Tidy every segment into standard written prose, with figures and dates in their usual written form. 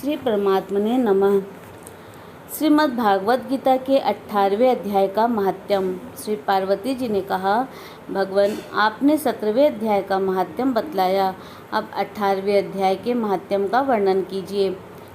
श्री परमात्मने नमः। श्रीमद् भागवत गीता के 18वें अध्याय का महात्म्य। श्री पार्वती जी ने कहा, भगवान आपने 17वें अध्याय का महात्म्य बतलाया, अब 18वें अध्याय के महात्म्य का वर्णन कीजिए।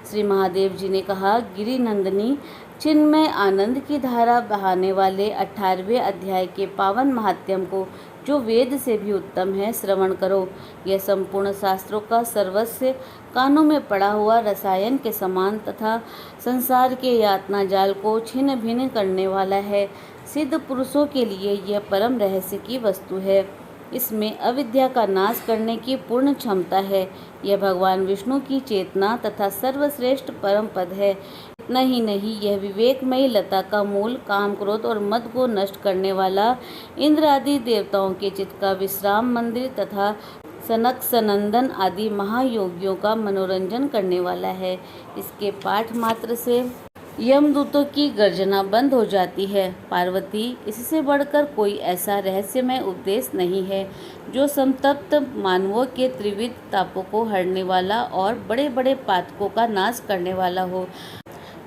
श्री महादेव जी ने कहा, गिरि नंदिनी चिन्मय आनंद की धारा बहाने वाले 18वें अध्याय के पावन महात्म्य को, जो वेद से भी उत्तम है, श्रवण करो। यह संपूर्ण शास्त्रों का सर्वस्व, कानों में पड़ा हुआ रसायन के समान तथा संसार के यातना जाल को छिन्न भिन्न करने वाला है। सिद्ध पुरुषों के लिए यह परम रहस्य की वस्तु है। इसमें अविद्या का नाश करने की पूर्ण क्षमता है। यह भगवान विष्णु की चेतना तथा सर्वश्रेष्ठ परम पद है। इतना ही नहीं, यह विवेकमयी लता का मूल, काम क्रोध और मद को नष्ट करने वाला, इंद्र आदि देवताओं के चित्त का विश्राम मंदिर तथा सनक सनंदन आदि महायोगियों का मनोरंजन करने वाला है। इसके पाठ मात्र से यमदूतों की गर्जना बंद हो जाती है। पार्वती, इससे बढ़कर कोई ऐसा रहस्यमय उपदेश नहीं है जो संतप्त मानवों के त्रिविध तापों को हरने वाला और बड़े बड़े पातकों का नाश करने वाला हो।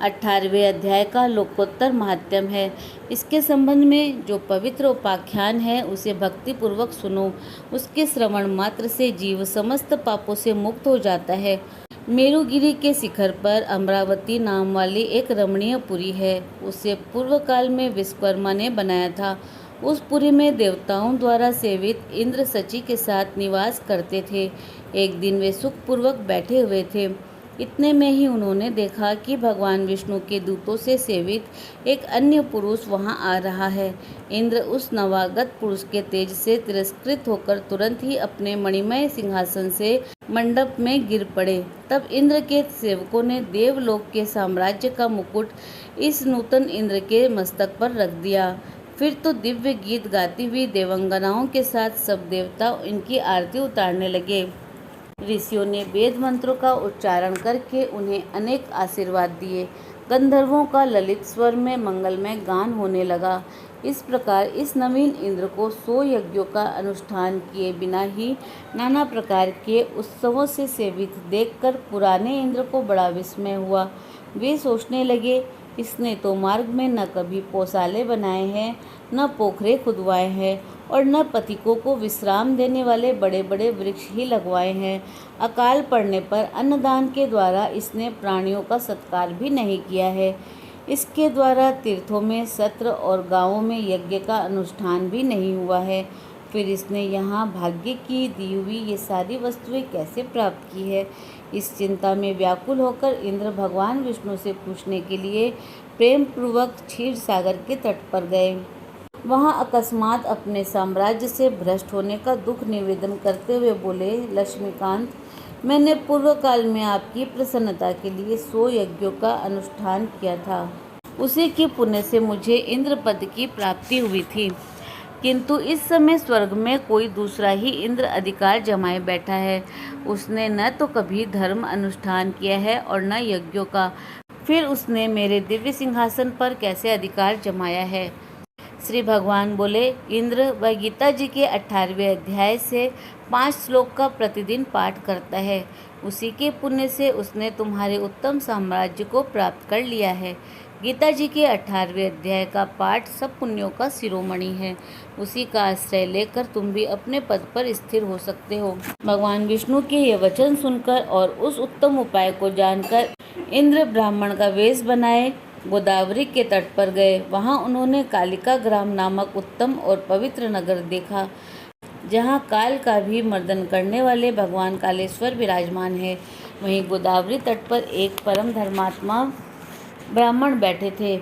18वें अध्याय का लोकोत्तर महात्म्य है। इसके संबंध में जो पवित्र उपाख्यान है, उसे भक्ति पूर्वक सुनो। उसके श्रवण मात्र से जीव समस्त पापों से मुक्त हो जाता है। मेरुगिरी के शिखर पर अमरावती नाम वाली एक रमणीय पुरी है। उसे पूर्व काल में विश्वकर्मा ने बनाया था। उस पुरी में देवताओं द्वारा सेवित इंद्र सची के साथ निवास करते थे। एक दिन वे सुखपूर्वक बैठे हुए थे। इतने में ही उन्होंने देखा कि भगवान विष्णु के दूतों से सेवित एक अन्य पुरुष वहां आ रहा है। इंद्र उस नवागत पुरुष के तेज से तिरस्कृत होकर तुरंत ही अपने मणिमय सिंहासन से मंडप में गिर पड़े। तब इंद्र के सेवकों ने देवलोक के साम्राज्य का मुकुट इस नूतन इंद्र के मस्तक पर रख दिया। फिर तो दिव्य गीत गाती हुई देवंगनाओं के साथ सब देवता इनकी आरती उतारने लगे। ऋषियों ने वेद मंत्रों का उच्चारण करके उन्हें अनेक आशीर्वाद दिए। गंधर्वों का ललित स्वर में मंगलमय गान होने लगा। इस प्रकार इस नवीन इंद्र को 100 यज्ञों का अनुष्ठान किए बिना ही नाना प्रकार के उत्सवों से सेवित देखकर पुराने इंद्र को बड़ा विस्मय हुआ। वे सोचने लगे, इसने तो मार्ग में न कभी पोसाले बनाए हैं, न पोखरे खुदवाए हैं और न पथिकों को विश्राम देने वाले बड़े बड़े वृक्ष ही लगवाए हैं। अकाल पड़ने पर अन्नदान के द्वारा इसने प्राणियों का सत्कार भी नहीं किया है। इसके द्वारा तीर्थों में सत्र और गांवों में यज्ञ का अनुष्ठान भी नहीं हुआ है। फिर इसने यहाँ भाग्य की दी हुई ये सारी वस्तुएं कैसे प्राप्त की है? इस चिंता में व्याकुल होकर इंद्र भगवान विष्णु से पूछने के लिए प्रेम पूर्वक क्षीर सागर के तट पर गए। वहां अकस्मात अपने साम्राज्य से भ्रष्ट होने का दुख निवेदन करते हुए बोले, लक्ष्मीकांत, मैंने पूर्व काल में आपकी प्रसन्नता के लिए 100 यज्ञों का अनुष्ठान किया था। उसी के पुण्य से मुझे इंद्र पद की प्राप्ति हुई थी, किंतु इस समय स्वर्ग में कोई दूसरा ही इंद्र अधिकार जमाए बैठा है। उसने न तो कभी धर्म अनुष्ठान किया है और न यज्ञों का। फिर उसने मेरे दिव्य सिंहासन पर कैसे अधिकार जमाया है? श्री भगवान बोले, इंद्र वह गीता जी के 18वें अध्याय से 5 श्लोक का प्रतिदिन पाठ करता है। उसी के पुण्य से उसने तुम्हारे उत्तम साम्राज्य को प्राप्त कर लिया है। गीता जी के 18वें अध्याय का पाठ सब पुण्यों का शिरोमणि है। उसी का आश्रय लेकर तुम भी अपने पद पर स्थिर हो सकते हो। भगवान विष्णु के ये वचन सुनकर और उस उत्तम उपाय को जानकर इंद्र ब्राह्मण का वेश बनाए गोदावरी के तट पर गए। वहां उन्होंने कालिका ग्राम नामक उत्तम और पवित्र नगर देखा, जहां काल का भी मर्दन करने वाले भगवान कालेश्वर विराजमान है। वहीं गोदावरी तट पर एक परम धर्मात्मा ब्राह्मण बैठे थे,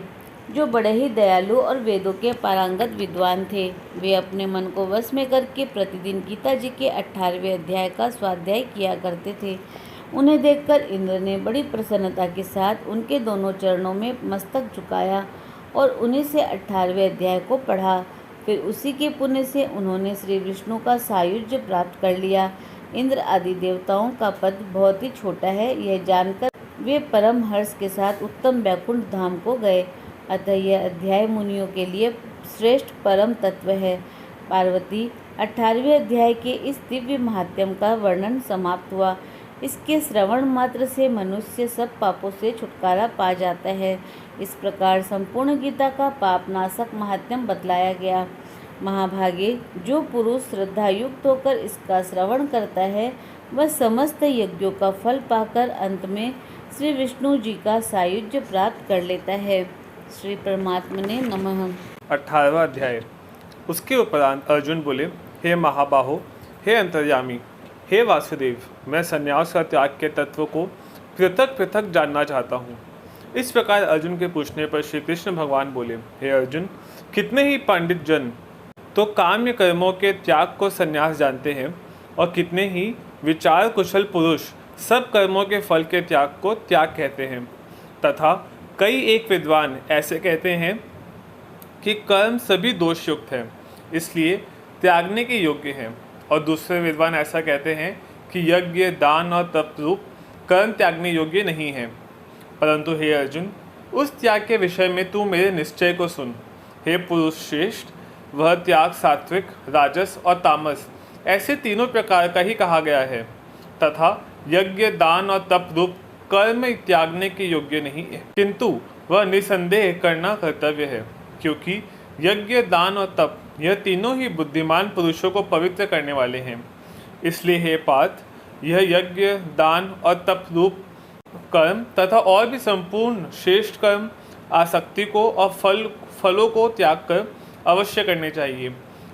जो बड़े ही दयालु और वेदों के पारंगत विद्वान थे। वे अपने मन को वश में करके प्रतिदिन गीता जी के 18वें अध्याय का स्वाध्याय किया करते थे। उन्हें देखकर इंद्र ने बड़ी प्रसन्नता के साथ उनके दोनों चरणों में मस्तक झुकाया और उन्हीं से 18वें अध्याय को पढ़ा। फिर उसी के पुण्य से उन्होंने श्री विष्णु का सायुज्य प्राप्त कर लिया। इंद्र आदि देवताओं का पद बहुत ही छोटा है, यह जानकर वे परम हर्ष के साथ उत्तम वैकुंठ धाम को गए। अतः यह अध्याय मुनियों के लिए श्रेष्ठ परम तत्व है। पार्वती, 18वें अध्याय के इस दिव्य महात्म्य का वर्णन समाप्त हुआ। इसके श्रवण मात्र से मनुष्य सब पापों से छुटकारा पा जाता है। इस प्रकार संपूर्ण गीता का पापनाशक महात्म्य बतलाया गया। महाभागे, जो पुरुष श्रद्धायुक्त होकर इसका श्रवण करता है वह समस्त यज्ञों का फल पाकर अंत में श्री विष्णु जी का सायुज्य प्राप्त कर लेता है। श्री परमात्मने नमः। 18वां अध्याय। उसके उपरांत अर्जुन बोले, हे महाबाहो, हे अंतर्यामी, हे वासुदेव, मैं संन्यास का त्याग के तत्व को पृथक पृथक जानना चाहता हूँ। इस प्रकार अर्जुन के पूछने पर श्री कृष्ण भगवान बोले, हे अर्जुन, कितने ही पंडित जन तो काम्य कर्मों के त्याग को संन्यास जानते हैं और कितने ही विचार कुशल पुरुष सब कर्मों के फल के त्याग को त्याग कहते हैं, तथा कई एक विद्वान ऐसे कहते हैं कि कर्म सभी दोषयुक्त हैं, इसलिए त्यागने के योग्य हैं, और दूसरे विद्वान ऐसा कहते हैं कि यज्ञ, दान और तप रूप कर्म त्यागने योग्य नहीं हैं। परंतु हे अर्जुन, उस त्याग के विषय में तू मेरे निश्चय को सुन। हे पुरुष श्रेष्ठ, वह त्याग सात्विक, राजस और तामस ऐसे तीनों प्रकार का ही कहा गया है, तथा यज्ञ, दान और तप रूप कर्म त्यागने के योग्य नहीं है, किंतु वह निसंदेह करना कर्तव्य है, क्योंकि यज्ञ, दान और तप यह तीनों ही बुद्धिमान पुरुषों को पवित्र करने वाले हैं। इसलिए हे पार्थ, यह यज्ञ, दान और तप रूप कर्म तथा और भी संपूर्ण श्रेष्ठ कर्म आसक्ति को और फलों को त्याग कर अवश्य करने चाहिए।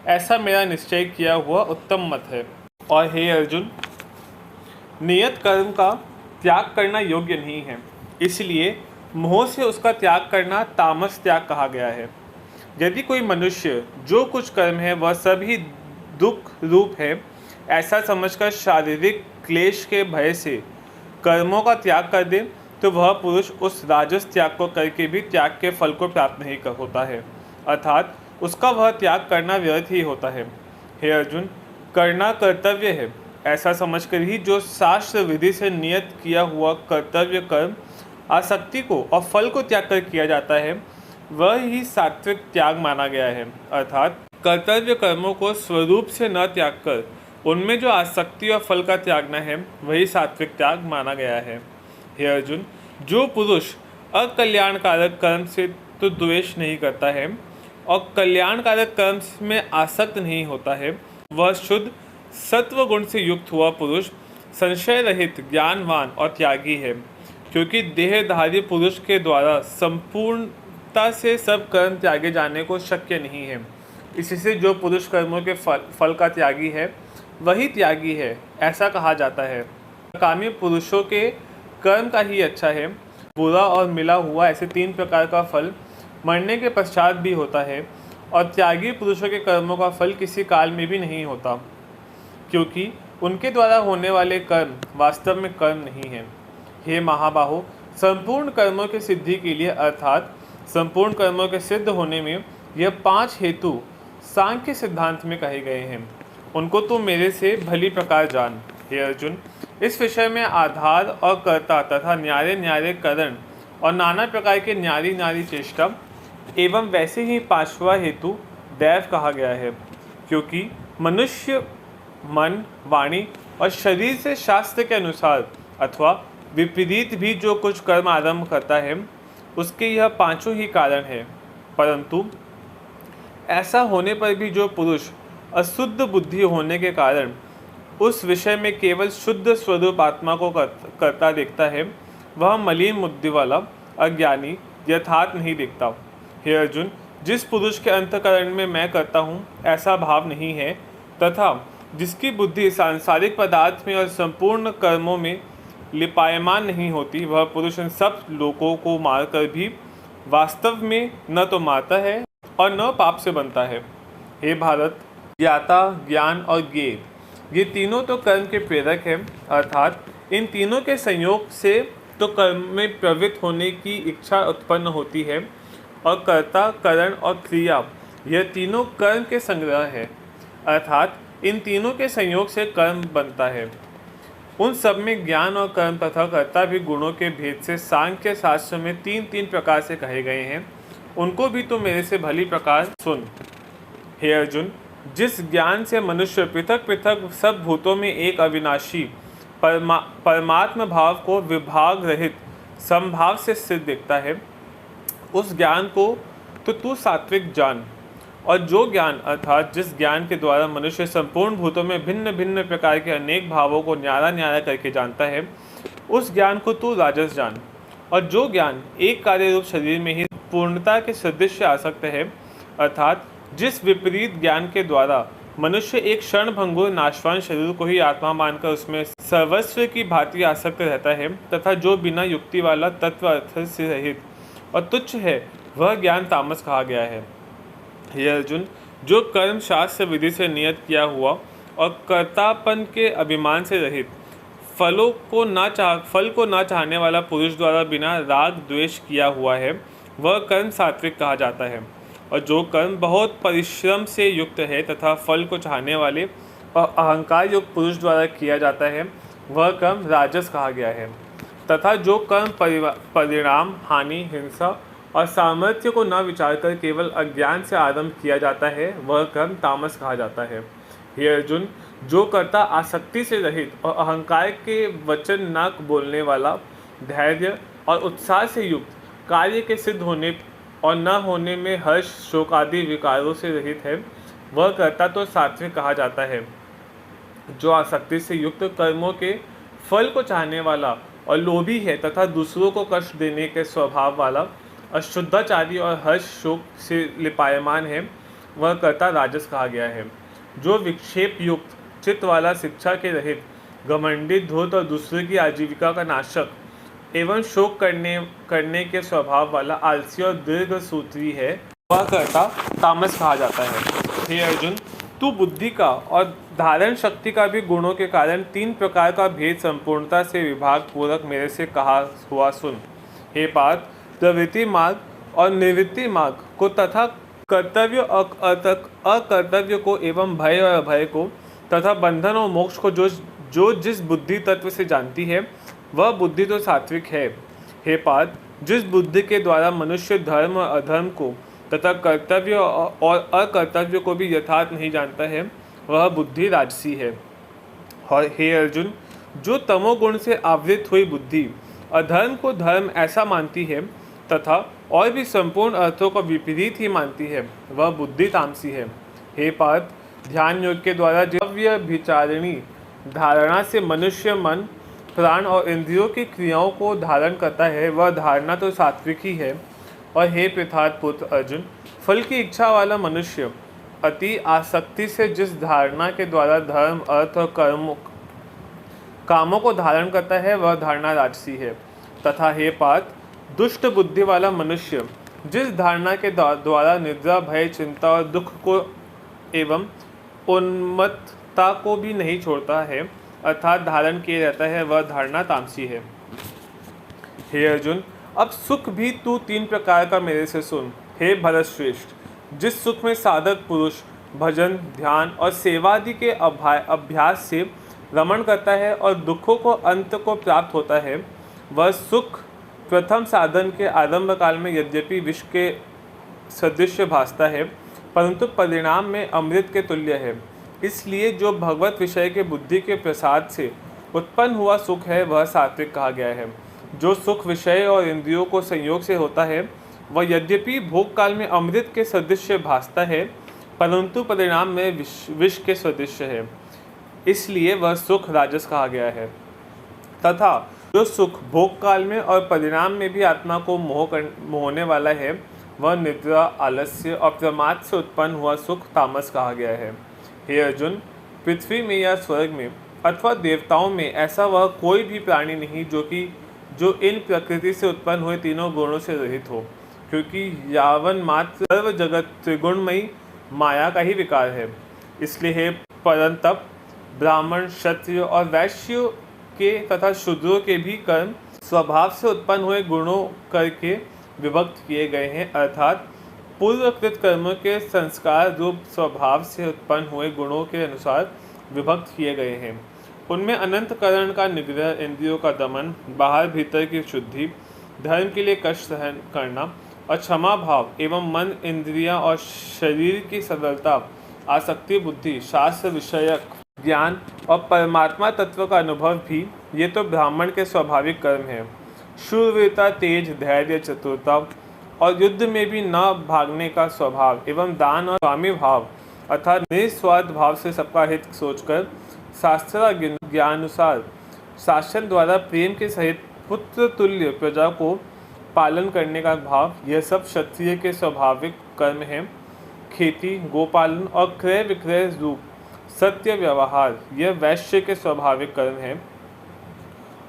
ऐसा मेरा निश्चय किया हुआ उत्तम मत है। और हे अर्जुन, नियत कर्म का त्याग करना योग्य नहीं है, इसलिए मोह से उसका त्याग करना तामस त्याग कहा गया है। यदि कोई मनुष्य जो कुछ कर्म है वह सभी दुख रूप है, ऐसा समझकर शारीरिक क्लेश के भय से कर्मों का त्याग कर दे, तो वह पुरुष उस राजस त्याग को करके भी त्याग के फल को प्राप्त नहीं होता है, अर्थात उसका वह त्याग करना व्यर्थ ही होता है। हे अर्जुन, करना कर्तव्य है ऐसा समझकर ही जो शास्त्र विधि से नियत किया हुआ कर्तव्य कर्म आसक्ति को और फल को त्याग कर किया जाता है, वह ही सात्विक त्याग माना गया है, अर्थात कर्तव्य कर्मों को स्वरूप से न त्याग कर उनमें जो आसक्ति और फल का त्यागना है वही सात्विक त्याग माना गया है। हे अर्जुन, जो पुरुष अकल्याणकारक कर्म से तो द्वेष नहीं करता है और कल्याणकारक कर्म में आसक्त नहीं होता है, वह शुद्ध सत्व गुण से युक्त हुआ पुरुष संशय रहित, ज्ञानवान और त्यागी है, क्योंकि देहधारी पुरुष के द्वारा संपूर्णता से सब कर्म त्यागे जाने को शक्य नहीं है। इससे जो पुरुष कर्मों के फल का त्यागी है वही त्यागी है, ऐसा कहा जाता है। कामी पुरुषों के कर्म का ही अच्छा है, बुरा और मिला हुआ ऐसे तीन प्रकार का फल मरने के पश्चात भी होता है, और त्यागी पुरुषों के कर्मों का फल किसी काल में भी नहीं होता, क्योंकि उनके द्वारा होने वाले कर्म वास्तव में कर्म नहीं है। हे महाबाहो, संपूर्ण कर्मों के सिद्धि के लिए अर्थात संपूर्ण कर्मों के सिद्ध होने में यह 5 हेतु सांख्य सिद्धांत में कहे गए हैं, उनको तुम मेरे से भली प्रकार जान। हे अर्जुन, इस विषय में आधार और कर्ता तथा न्यारे न्यारे करण और नाना प्रकार के न्यारी न्यारी चेष्टा एवं वैसे ही 5वां हेतु दैव कहा गया है, क्योंकि मनुष्य मन, वाणी और शरीर से शास्त्र के अनुसार अथवा विपरीत भी जो कुछ कर्म आरंभ करता है उसके यह 5 ही कारण है। परंतु ऐसा होने पर भी जो पुरुष अशुद्ध बुद्धि होने के कारण उस विषय में केवल शुद्ध स्वरूप आत्मा को करता देखता है, वह मलिन बुद्धि वाला अज्ञानी यथार्थ नहीं देखता। हे अर्जुन, जिस पुरुष के अंतःकरण में मैं करता हूँ ऐसा भाव नहीं है, तथा जिसकी बुद्धि सांसारिक पदार्थ में और संपूर्ण कर्मों में लिपायमान नहीं होती, वह पुरुष इन सब लोगों को मारकर भी वास्तव में न तो मारता है और न पाप से बनता है। हे भारत, ज्ञाता, ज्ञान और ज्ञेय ये तीनों तो कर्म के प्रेरक हैं, अर्थात इन तीनों के संयोग से तो कर्म में प्रवृत्त होने की इच्छा उत्पन्न होती है, और कर्ता, करण और क्रिया यह तीनों कर्म के संग्रह है, अर्थात इन तीनों के संयोग से कर्म बनता है। उन सब में ज्ञान और कर्म तथा कर्ता भी गुणों के भेद से सांख्य शास्त्र में 3 प्रकार से कहे गए हैं, उनको भी तुम मेरे से भली प्रकार सुन। हे अर्जुन, जिस ज्ञान से मनुष्य पृथक पृथक सब भूतों में एक अविनाशी परमात्म भाव को विभाग रहित संभाव से सिद्ध दिखता है, उस ज्ञान को तो तू सात्विक जान। और जो ज्ञान अर्थात जिस ज्ञान के द्वारा मनुष्य संपूर्ण भूतों में भिन्न भिन्न प्रकार के अनेक भावों को न्यारा न्यारा करके जानता है, उस ज्ञान को तू राजस जान। और जो ज्ञान एक कार्य रूप शरीर में ही पूर्णता के सदृश्य आसक्त है, अर्थात जिस विपरीत ज्ञान के द्वारा मनुष्य एक क्षण भंगुर नाशवान शरीर को ही आत्मा मानकर उसमें सर्वस्व की भांति आसक्त रहता है, तथा जो बिना युक्ति वाला तत्व अर्थ से रहित और तुच्छ है, वह ज्ञान तामस कहा गया है। हे अर्जुन, जो कर्म शास्त्र विधि से नियत किया हुआ और कर्तापन के अभिमान से रहित, फल को ना चाहने वाला पुरुष द्वारा बिना राग द्वेष किया हुआ है, वह कर्म सात्विक कहा जाता है। और जो कर्म बहुत परिश्रम से युक्त है तथा फल को चाहने वाले और अहंकार युक्त पुरुष द्वारा किया जाता है, वह कर्म राजस कहा गया है। तथा जो कर्म परिणाम, हानि, हिंसा और सामर्थ्य को न विचार कर केवल अज्ञान से आरंभ किया जाता है, वह कर्म तामस कहा जाता है। हे अर्जुन, जो कर्ता आसक्ति से रहित और अहंकार के वचन न बोलने वाला, धैर्य और उत्साह से युक्त, कार्य के सिद्ध होने और न होने में हर्ष, शोक आदि विकारों से रहित है, वह कर्ता तो सात्विक कहा जाता है। जो आसक्ति से युक्त, कर्मों के फल को चाहने वाला और लोभी है तथा दूसरों को कष्ट देने के स्वभाव वाला, अशुद्धाचारी और हर्ष शोक से लिपायमान है, वह कर्ता राजस कहा गया है। जो विक्षेप युक्त चित्त वाला, शिक्षा के रहित, घमंडी, धूर्त और दूसरे की आजीविका का नाशक एवं शोक करने के स्वभाव वाला, आलसी और दीर्घ सूत्री है, वह कर्ता तामस कहा जाता है। हे अर्जुन, तू बुद्धि का और धारण शक्ति का भी गुणों के कारण 3 प्रकार का भेद संपूर्णता से विभाग पूर्वक मेरे से कहा हुआ सुन। हे पार्थ, प्रवृत्ति मार्ग और निवृत्ति मार्ग को तथा कर्तव्य और अकर्तव्य को एवं भय और अभय को तथा बंधन और मोक्ष को जो जिस बुद्धि तत्व से जानती है, वह बुद्धि तो सात्विक है। हे पार्थ, जिस बुद्धि के द्वारा मनुष्य धर्म और अधर्म को तथा कर्तव्य और अकर्तव्य को भी यथार्थ नहीं जानता है, वह बुद्धि राजसी है। और हे अर्जुन, जो तमोगुण से आवृत हुई बुद्धि अधर्म को धर्म ऐसा मानती है तथा और भी संपूर्ण अर्थों को विपरीत ही मानती है, वह बुद्धि तामसी है। हे पार्थ, ध्यान योग के द्वारा दिव्य विचारिणी धारणा से मनुष्य मन, प्राण और इंद्रियों की क्रियाओं को धारण करता है, वह धारणा तो सात्विक ही है। और हे पृथार्थ पुत्र अर्जुन, फल की इच्छा वाला मनुष्य अति आसक्ति से जिस धारणा के द्वारा धर्म, अर्थ और कामों को धारण करता है, वह धारणा राजसी है। तथा हे पार्थ, दुष्ट बुद्धि वाला मनुष्य जिस धारणा के द्वारा निद्रा, भय, चिंता और दुख को एवं उन्मत्तता को भी नहीं छोड़ता है, अर्थात धारण किए रहता है, वह धारणा तामसी है। हे अर्जुन, अब सुख भी तू 3 प्रकार का मेरे से सुन। हे भरतश्रेष्ठ, जिस सुख में साधक पुरुष भजन, ध्यान और सेवादि के अभ्यास से रमण करता है और दुखों को अंत को प्राप्त होता है, वह सुख प्रथम साधन के आरंभ काल में यद्यपि विष के सदृश भासता है, परंतु परिणाम में अमृत के तुल्य है। इसलिए जो भगवत विषय के बुद्धि के प्रसाद से उत्पन्न हुआ सुख है, वह सात्विक कहा गया है। जो सुख विषय और इंद्रियों को संयोग से होता है, वह यद्यपि भोग काल में अमृत के सदृश भासता है, परंतु परिणाम में विष के सदृश है, इसलिए वह सुख राजस कहा गया है। तथा जो सुख भोग काल में और परिणाम में भी आत्मा को मोहने वाला है, वह निद्रा, आलस्य और प्रमाद से उत्पन्न हुआ सुख तामस कहा गया है। हे अर्जुन, पृथ्वी में या स्वर्ग में अथवा देवताओं में ऐसा वह कोई भी प्राणी नहीं जो इन प्रकृति से उत्पन्न हुए तीनों गुणों से रहित हो, क्योंकि यावन मात्र सर्व जगत त्रिगुणमयी माया का ही विकार है। इसलिए हे परंतप, ब्राह्मण, क्षत्रिय और वैश्य के तथा शूद्रों के भी कर्म स्वभाव से उत्पन्न हुए गुणों करके विभक्त किए गए हैं, अर्थात पूर्वकृत कर्मों के संस्कार रूप स्वभाव से उत्पन्न हुए गुणों के अनुसार विभक्त किए गए हैं। उनमें अनंतकरण का निग्रह, इंद्रियों का दमन, बाहर भीतर की शुद्धि, धर्म के लिए कष्ट सहन करना और क्षमा भाव एवं मन, इंद्रियां और शरीर की सरलता, आसक्ति बुद्धि, शास्त्र विषयक ज्ञान और परमात्मा तत्व का अनुभव भी ये तो ब्राह्मण के स्वाभाविक कर्म है। शूरवीरता, तेज, धैर्य, चतुरता और युद्ध में भी न भागने का स्वभाव एवं दान और स्वामी भाव अर्थात निस्वार्थ भाव से सबका हित सोचकर शास्त्र ज्ञानुसार शासन द्वारा प्रेम के सहित पुत्र तुल्य प्रजा को पालन करने का भाव, यह सब क्षत्रिय के स्वाभाविक कर्म हैं। खेती, गोपालन और क्रय विक्रय रूप सत्य व्यवहार यह वैश्य के स्वाभाविक कर्म है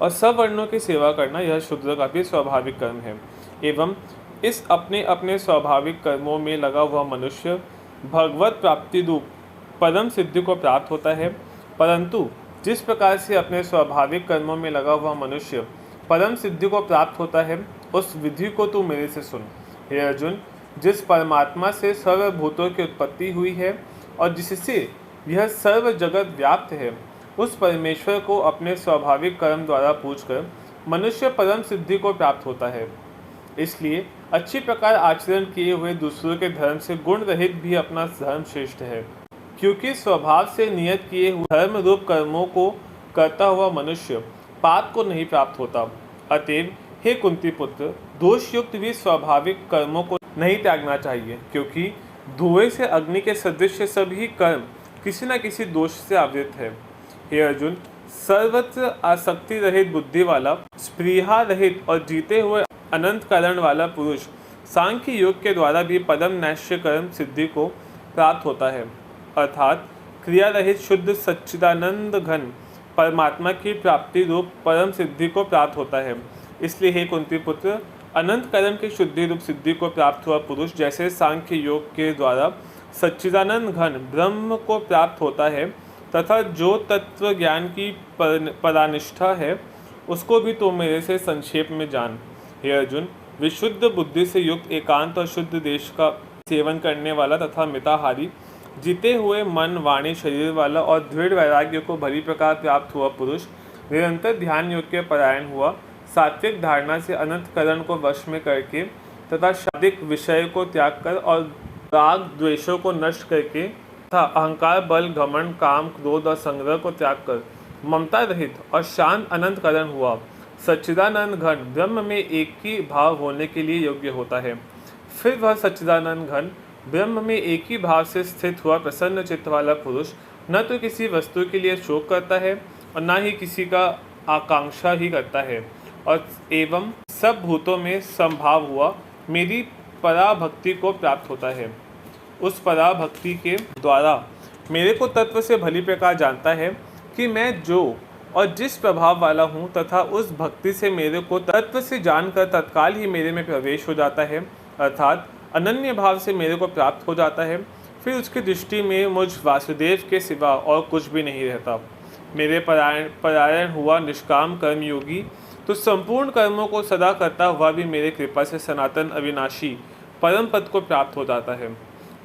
और सब वर्णों की सेवा करना यह शूद्र का भी स्वाभाविक कर्म है। एवं इस अपने अपने स्वाभाविक कर्मों में लगा हुआ मनुष्य भगवत प्राप्ति रूप परम सिद्धि को प्राप्त होता है। परंतु जिस प्रकार से अपने स्वाभाविक कर्मों में लगा हुआ मनुष्य परम सिद्धि को प्राप्त होता है, उस विधि को तू मेरे से सुन। हे अर्जुन, जिस परमात्मा से सर्वभूतों की उत्पत्ति हुई है और जिससे यह सर्व जगत व्याप्त है, उस परमेश्वर को अपने स्वाभाविक कर्म द्वारा पूजकर मनुष्य परम सिद्धि को प्राप्त होता है। इसलिए अच्छी प्रकार आचरण किए हुए दूसरों के धर्म से गुण रहित भी अपना धर्म श्रेष्ठ है, क्योंकि स्वभाव से नियत किए हुए धर्म रूप कर्मों को करता हुआ मनुष्य पाप को नहीं प्राप्त होता। अतएव हे कुंती पुत्र, दोषयुक्त भी स्वाभाविक कर्मों को नहीं त्यागना चाहिए, क्योंकि धुएं से अग्नि के सदृश सभी कर्म किसी न किसी दोष से आवृत है। हे अर्जुन, सर्वत्र आसक्ति रहित बुद्धि वाला, स्पृहा रहित और जीते हुए अनंत कारण वाला पुरुष सांख्य योग के द्वारा भी परम नैश्य कर्म सिद्धि को प्राप्त होता है, अर्थात क्रिया रहित शुद्ध सच्चिदानंद घन परमात्मा की प्राप्ति रूप परम सिद्धि को प्राप्त होता है। इसलिए हे कुंती पुत्र, अनंत कर्म की शुद्धि रूप सिद्धि को प्राप्त हुआ पुरुष जैसे सांख्य योग के द्वारा सच्चिदानंद घन ब्रह्म को प्राप्त होता है, तथा जो तत्व ज्ञान की परानिष्ठा है उसको भी तो मेरे से संक्षेप में जान। हे अर्जुन, विशुद्ध बुद्धि से युक्त एकांत और शुद्ध देश का सेवन करने वाला तथा मिताहारी, जीते हुए मन, वाणी, शरीर वाला और दृढ़ वैराग्य को भली प्रकार प्राप्त हुआ पुरुष निरंतर ध्यान योग के परायण हुआ, सात्विक धारणा से अनंत करण को वश में करके तथा शारीरिक विषय को त्याग कर और राग द्वेषों को नष्ट करके तथा अहंकार, बल, घमंड, काम, क्रोध और संग्रह को त्याग कर ममता रहित और शांत अनंत करण हुआ, सच्चिदानंद घन ब्रह्म में एक ही भाव होने के लिए योग्य होता है। फिर वह सच्चिदानंद घन ब्रह्म में एक ही भाव से स्थित हुआ प्रसन्न चित्त वाला पुरुष न तो किसी वस्तु के लिए शोक करता है और न ही किसी का आकांक्षा ही करता है, और एवं सब भूतों में संभाव हुआ मेरी पराभक्ति को प्राप्त होता है। उस पराभक्ति के द्वारा मेरे को तत्व से भली प्रकार जानता है कि मैं जो और जिस प्रभाव वाला हूँ, तथा उस भक्ति से मेरे को तत्व से जानकर तत्काल ही मेरे में प्रवेश हो जाता है, अर्थात अनन्य भाव से मेरे को प्राप्त हो जाता है। फिर उसकी दृष्टि में मुझ वासुदेव के सिवा और कुछ भी नहीं रहता। मेरे परायण हुआ निष्काम कर्मयोगी तो संपूर्ण कर्मों को सदा करता हुआ भी मेरे कृपा से सनातन अविनाशी परम पद को प्राप्त हो जाता है।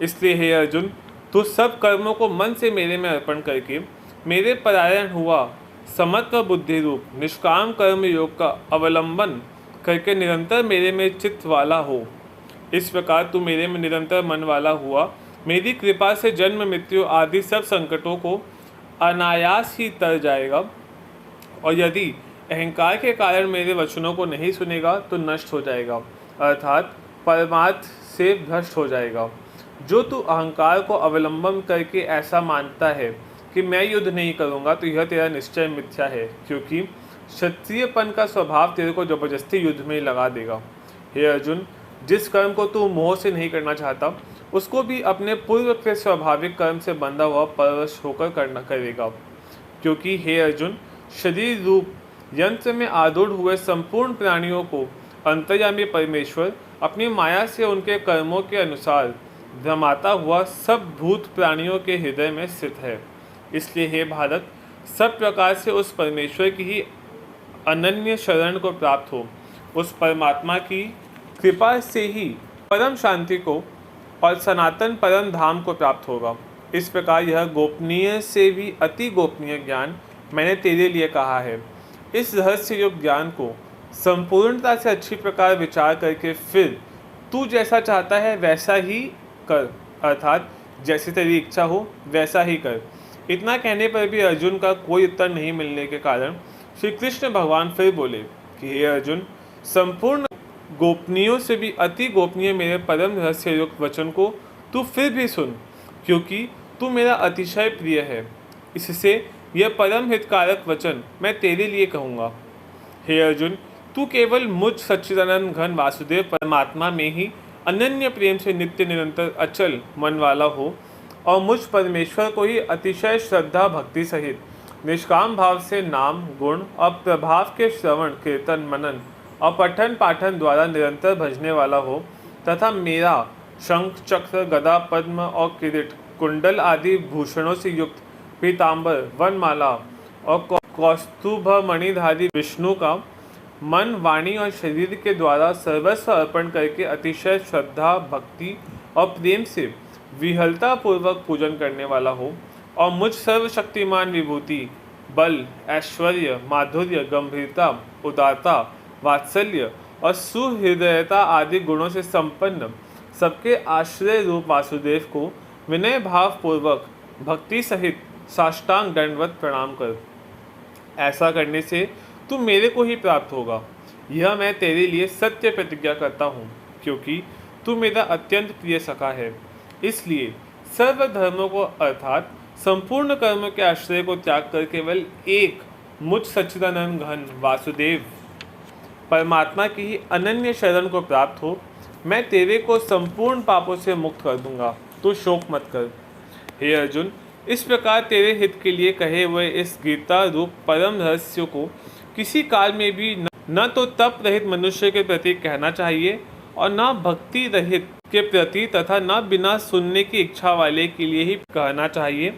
इसलिए हे अर्जुन, तू सब कर्मों को मन से मेरे में अर्पण करके मेरे परायण हुआ समत्व बुद्धि रूप निष्काम कर्म योग का अवलंबन करके निरंतर मेरे में चित्त वाला हो। इस प्रकार तू मेरे में निरंतर मन वाला हुआ मेरी कृपा से जन्म, मृत्यु आदि सब संकटों को अनायास ही तर जाएगा, और यदि अहंकार के कारण मेरे वचनों को नहीं सुनेगा तो नष्ट हो जाएगा, अर्थात परमार्थ से भ्रष्ट हो जाएगा। जो तू अहंकार को अवलंबन करके ऐसा मानता है कि मैं युद्ध नहीं करूँगा, तो यह तेरा निश्चय मिथ्या है, क्योंकि क्षत्रियपन का स्वभाव तेरे को जबरदस्ती युद्ध में लगा देगा। हे अर्जुन, जिस कर्म को तू मोह से नहीं करना चाहता उसको भी अपने पूर्व के स्वाभाविक कर्म से बंधा हुआ परवश होकर करना करेगा, क्योंकि हे अर्जुन, शरीर रूप यंत्र में आरूढ़ हुए संपूर्ण प्राणियों को अंतर्यामी परमेश्वर अपनी माया से उनके कर्मों के अनुसार भ्रमाता हुआ सब भूत प्राणियों के हृदय में स्थित है। इसलिए हे भारत, सब प्रकार से उस परमेश्वर की ही अनन्य शरण को प्राप्त हो। उस परमात्मा की कृपा से ही परम शांति को और सनातन परम धाम को प्राप्त होगा। इस प्रकार यह गोपनीय से भी अति गोपनीय ज्ञान मैंने तेरे लिए कहा है। इस रहस्य युक्त ज्ञान को संपूर्णता से अच्छी प्रकार विचार करके फिर तू जैसा चाहता है वैसा ही कर, अर्थात जैसी तेरी इच्छा हो वैसा ही कर। इतना कहने पर भी अर्जुन का कोई उत्तर नहीं मिलने के कारण श्री कृष्ण भगवान फिर बोले कि हे अर्जुन, संपूर्ण गोपनीयों से भी अति गोपनीय मेरे परम रहस्य युक्त वचन को तू फिर भी सुन, क्योंकि तू मेरा अतिशय प्रिय है। इससे यह परम हितकारक वचन मैं तेरे लिए कहूँगा। हे अर्जुन, तू केवल मुझ सच्चिदानंद घन वासुदेव परमात्मा में ही अनन्य प्रेम से नित्य निरंतर अचल मन वाला हो और मुझ परमेश्वर को ही अतिशय श्रद्धा भक्ति सहित निष्काम भाव से नाम गुण और प्रभाव के श्रवण कीर्तन मनन और पठन पाठन द्वारा निरंतर भजने वाला हो तथा मेरा शंख चक्र गदा पद्म और किरीट कुंडल आदि भूषणों से युक्त पीताम्बर वनमाला और कौस्तुभ मणिधारी विष्णु का मन वाणी और शरीर के द्वारा सर्वस्व अर्पण करके अतिशय श्रद्धा भक्ति और प्रेम से विहलता पूर्वक पूजन करने वाला हो और मुझ सर्वशक्तिमान विभूति बल ऐश्वर्य माधुर्य गंभीरता उदारता वात्सल्य और सुहृदयता आदि गुणों से संपन्न सबके आश्रय रूप वासुदेव को विनय भाव पूर्वक भक्ति सहित साष्टांग दंडवत प्रणाम कर। ऐसा करने से तू मेरे को ही प्राप्त होगा, यह मैं तेरे लिए सत्य प्रतिज्ञा करता हूँ, क्योंकि तू मेरा अत्यंत प्रिय सखा है। इसलिए सर्व धर्मों को अर्थात संपूर्ण कर्मों के आश्रय को त्याग कर केवल एक मुझ सच्चिदानंद घन वासुदेव परमात्मा की ही अनन्य शरण को प्राप्त हो, मैं तेरे को संपूर्ण पापों से मुक्त कर दूंगा, तू शोक मत कर। हे अर्जुन, इस प्रकार तेरे हित के लिए कहे हुए इस गीता रूप परम रहस्य को किसी काल में भी न तो तप रहित मनुष्य के प्रति कहना चाहिए और न भक्ति रहित के प्रति तथा न बिना सुनने की इच्छा वाले के लिए ही कहना चाहिए,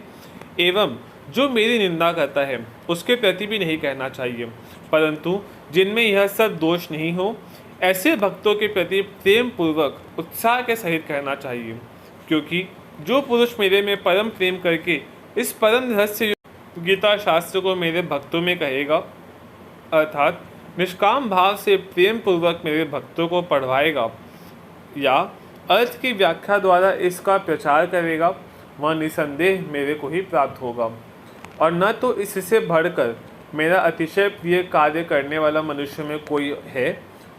एवं जो मेरी निंदा करता है उसके प्रति भी नहीं कहना चाहिए, परंतु जिनमें यह सब दोष नहीं हो ऐसे भक्तों के प्रति प्रेम पूर्वक उत्साह के सहित कहना चाहिए। क्योंकि जो पुरुष मेरे में परम प्रेम करके इस परम रहस्य गीता शास्त्र को मेरे भक्तों में कहेगा, अर्थात निष्काम भाव से प्रेम पूर्वक मेरे भक्तों को पढ़वाएगा या अर्थ की व्याख्या द्वारा इसका प्रचार करेगा, वह निसंदेह मेरे को ही प्राप्त होगा। और न तो इससे बढ़कर मेरा अतिशय प्रिय कार्य करने वाला मनुष्य में कोई है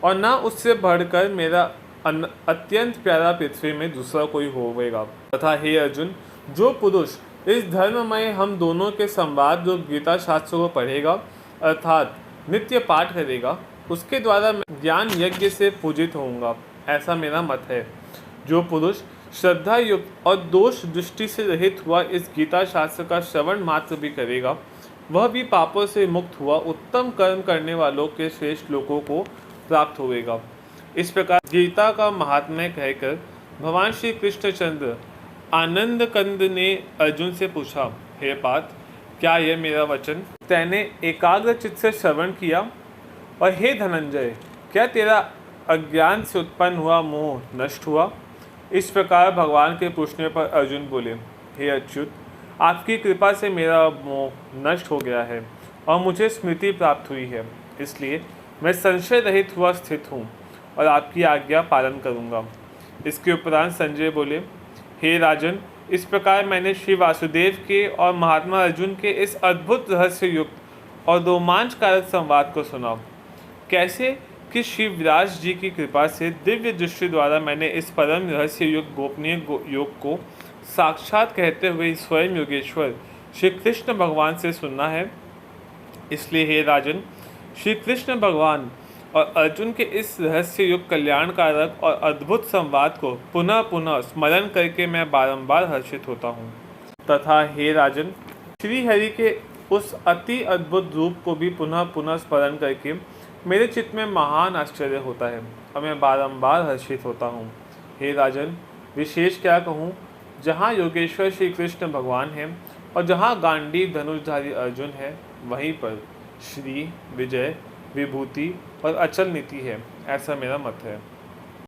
और न उससे बढ़कर मेरा अत्यंत प्यारा पृथ्वी में दूसरा कोई होगा। तथा हे अर्जुन, जो पुरुष इस धर्ममय हम दोनों के संवाद रूप गीता शास्त्र को पढ़ेगा अर्थात नित्य पाठ करेगा, उसके द्वारा मैं ज्ञान यज्ञ से पूजित होऊंगा, ऐसा मेरा मत है। जो पुरुष श्रद्धा युक्त और दोष दृष्टि से रहित हुआ इस गीता शास्त्र का श्रवण मात्र भी करेगा, वह भी पापों से मुक्त हुआ उत्तम कर्म करने वालों के श्रेष्ठ लोगों को प्राप्त होगा। इस प्रकार गीता का महात्म्य कहकर भगवान श्री कृष्णचंद्र आनंद कंद ने अर्जुन से पूछा, हे पार्थ, क्या यह मेरा वचन तैने एकाग्र चित्त से श्रवण किया? और हे धनंजय, क्या तेरा अज्ञान से उत्पन्न हुआ मोह नष्ट हुआ? इस प्रकार भगवान के पूछने पर अर्जुन बोले, हे अच्युत, आपकी कृपा से मेरा मोह नष्ट हो गया है और मुझे स्मृति प्राप्त हुई है, इसलिए मैं संशय रहित हुआ स्थित हूँ और आपकी आज्ञा पालन करूँगा। इसके उपरांत संजय बोले, हे राजन, इस प्रकार मैंने श्री वासुदेव के और महात्मा अर्जुन के इस अद्भुत रहस्य युक्त और रोमांचकारक संवाद को सुना। कैसे कि श्री व्यास जी की कृपा से दिव्य दृष्टि द्वारा मैंने इस परम रहस्य युक्त गोपनीय योग को साक्षात कहते हुए स्वयं योगेश्वर श्री कृष्ण भगवान से सुनना है। इसलिए हे राजन, श्री कृष्ण भगवान और अर्जुन के इस रहस्य युक्त कल्याणकारक और अद्भुत संवाद को पुनः पुनः स्मरण करके मैं बारंबार हर्षित होता हूँ। तथा हे राजन, श्री हरि के उस अति अद्भुत रूप को भी पुनः पुनः स्मरण करके मेरे चित्त में महान आश्चर्य होता है और मैं बारंबार हर्षित होता हूँ। हे राजन, विशेष क्या कहूँ, जहाँ योगेश्वर श्री कृष्ण भगवान हैं और जहाँ गांडीव धनुषधारी अर्जुन है, वहीं पर श्री विजय विभूति और अचल नीति है, ऐसा मेरा मत है।